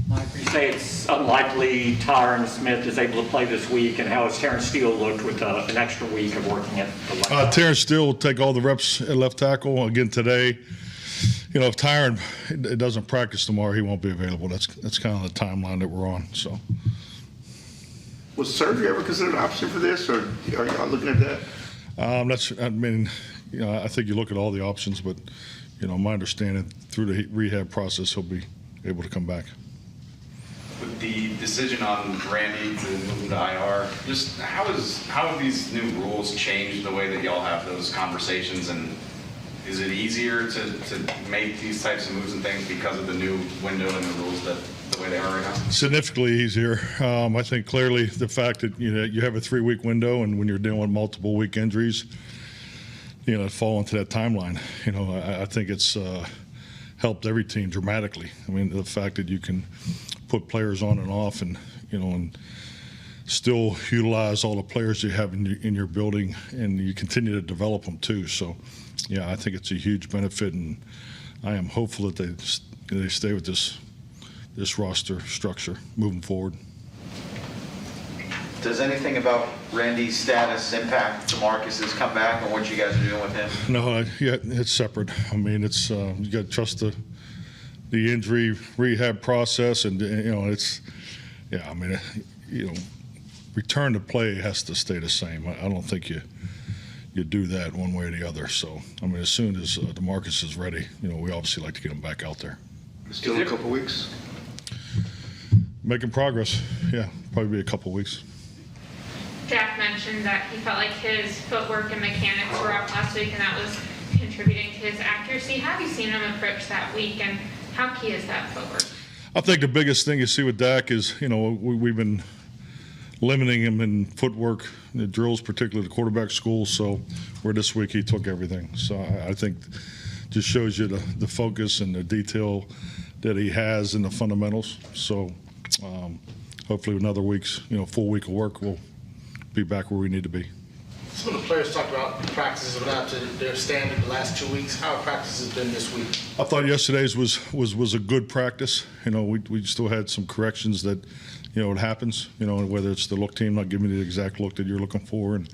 You say it's unlikely Tyron Smith is able to play this week, and how has Terrence Steele looked with an extra week of working at the left? Terrence Steele will take all the reps at left tackle again today. You know, if Tyron doesn't practice tomorrow, he won't be available. That's kind of the timeline that we're on. So, was surgery ever considered an option for this, or are y'all looking at that? I mean, you know, I think you look at all the options, but you know, my understanding through the rehab process, he'll be able to come back. With the decision on Randy to move him to IR, just how have these new rules changed the way that y'all have those conversations, and is it easier to make these types of moves and things because of the new window and the rules that the way they are right now? Significantly easier. I think clearly the fact that you have a 3-week window, and when you're dealing with multiple week injuries, fall into that timeline. I think it's helped every team dramatically. I mean, the fact that you can put players on and off, and and still utilize all the players you have in your building, and you continue to develop them too. So, yeah, I think it's a huge benefit, and I am hopeful that they stay with this roster structure moving forward. Does anything about Randy's status impact DeMarcus's comeback or what you guys are doing with him? No, it's separate. I mean, it's you got to trust the injury rehab process, and I mean, return to play has to stay the same. I don't think you do that one way or the other. So, I mean, as soon as DeMarcus is ready, we obviously like to get him back out there. Still a couple weeks? Making progress. Yeah, probably be a couple weeks. Jack mentioned that he felt like his footwork and mechanics were up last week, and that was contributing to his accuracy. How have you seen him approach that week, and how key is that footwork? I think the biggest thing you see with Dak is, we've been limiting him in footwork, the drills, particularly the quarterback school. So where this week he took everything. So I think just shows you the focus and the detail that he has in the fundamentals. So hopefully another week's, full week of work, we'll be back where we need to be. Some of the players talked about practices went out to their standard the last 2 weeks. How have practices been this week? I thought yesterday's was a good practice. We still had some corrections that, it happens, whether it's the look team not giving you the exact look that you're looking for, and,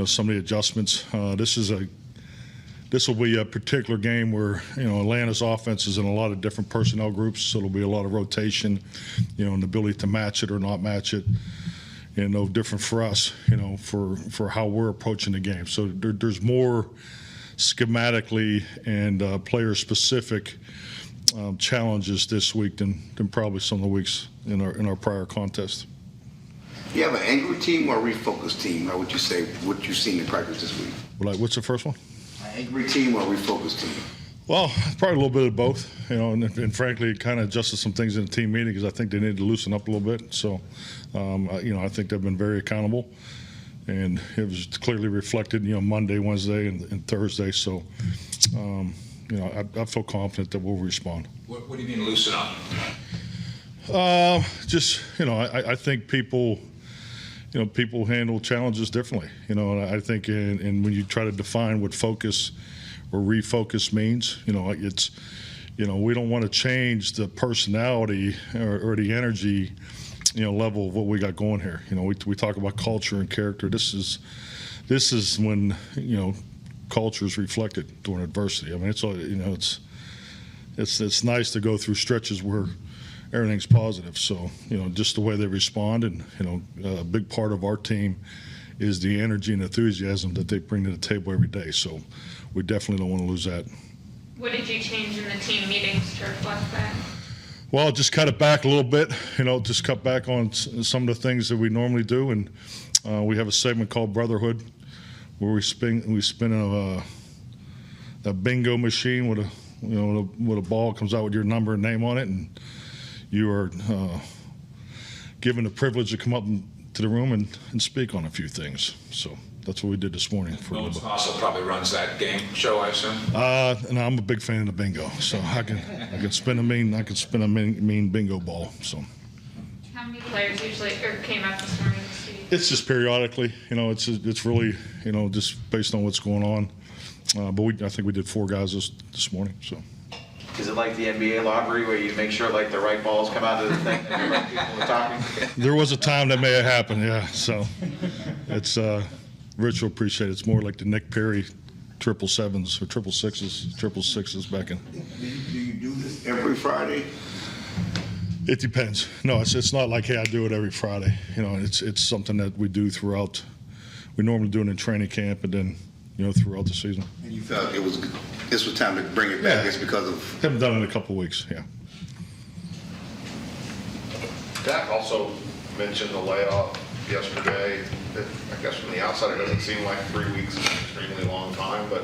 some of the adjustments. This will be a particular game where, Atlanta's offense is in a lot of different personnel groups, so there'll be a lot of rotation, and the ability to match it or not match it. And no different for us, for how we're approaching the game. So there's more schematically and player-specific challenges this week than probably some of the weeks in our prior contest. You have an angry team or a refocused team? How would you say what you've seen in practice this week? What's the first one? An angry team or a refocused team? Well, probably a little bit of both, and frankly, kind of adjusted some things in the team meeting because I think they needed to loosen up a little bit. So, I think they've been very accountable, and it was clearly reflected, Monday, Wednesday, and Thursday. So, I feel confident that we'll respond. What do you mean loosen up? I think people handle challenges differently. And I think, and when you try to define what focus or refocus means, it's, we don't want to change the personality or the energy, level of what we got going here. We talk about culture and character. This is when, culture is reflected during adversity. I mean, it's all, it's nice to go through stretches where everything's positive. So, just the way they respond, and, a big part of our team is the energy and enthusiasm that they bring to the table every day. So we definitely don't want to lose that. What did you change in the team meetings to reflect that? Well, just cut it back a little bit, just cut back on some of the things that we normally do. And we have a segment called Brotherhood where we spin a bingo machine with a ball comes out with your number and name on it. And you are given the privilege to come up to the room and speak on a few things. So that's what we did this morning. Bones also probably runs that game show, I assume. And I'm a big fan of the bingo, so I can spin a mean bingo ball. So. How many players usually came out this morning to see? It's just periodically, it's really, just based on what's going on. But I think we did 4 guys this morning. So. Is it like the NBA lottery where you make sure like the right balls come out of the thing and the right people are talking? There was a time that may have happened, yeah. So it's Rich will appreciate it. It's more like the Nick Perry 777s or 666s back in. Do you do this every Friday? It depends. No, it's not like, hey, I do it every Friday. You know, it's something that we do throughout. We normally do it in training camp and then, you know, throughout the season. And you felt this was time to bring it back Yeah. just because of. Haven't done it in a couple of weeks, yeah. Dak also mentioned the layoff yesterday. I guess from the outside, it doesn't seem like 3 weeks is an extremely long time, but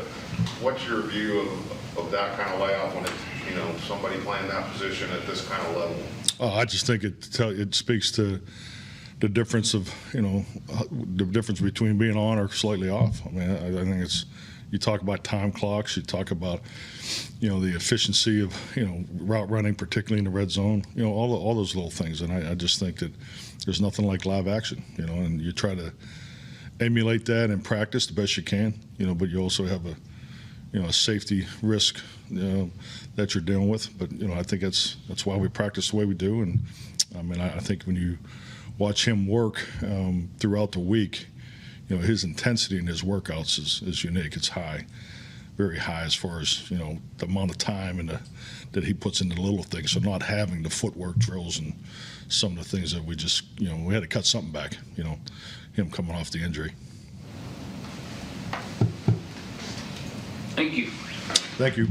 what's your view of that kind of layoff when it's, you know, somebody playing that position at this kind of level? Oh, I just think it speaks to the difference of, you know, the difference between being on or slightly off. I mean, I think you talk about time clocks, you talk about, you know, the efficiency of, you know, route running, particularly in the red zone, you know, all those little things. And I just think that there's nothing like live action, you know, and you try to emulate that in practice the best you can, you know, but you also have a safety risk, you know, that you're dealing with. But, you know, I think that's why we practice the way we do. And I mean, I think when you watch him work throughout the week, you know, his intensity in his workouts is unique. It's high, very high as far as, you know, the amount of time and that he puts into the little things. So not having the footwork drills and some of the things that we just, you know, we had to cut something back, you know, him coming off the injury. Thank you. Thank you.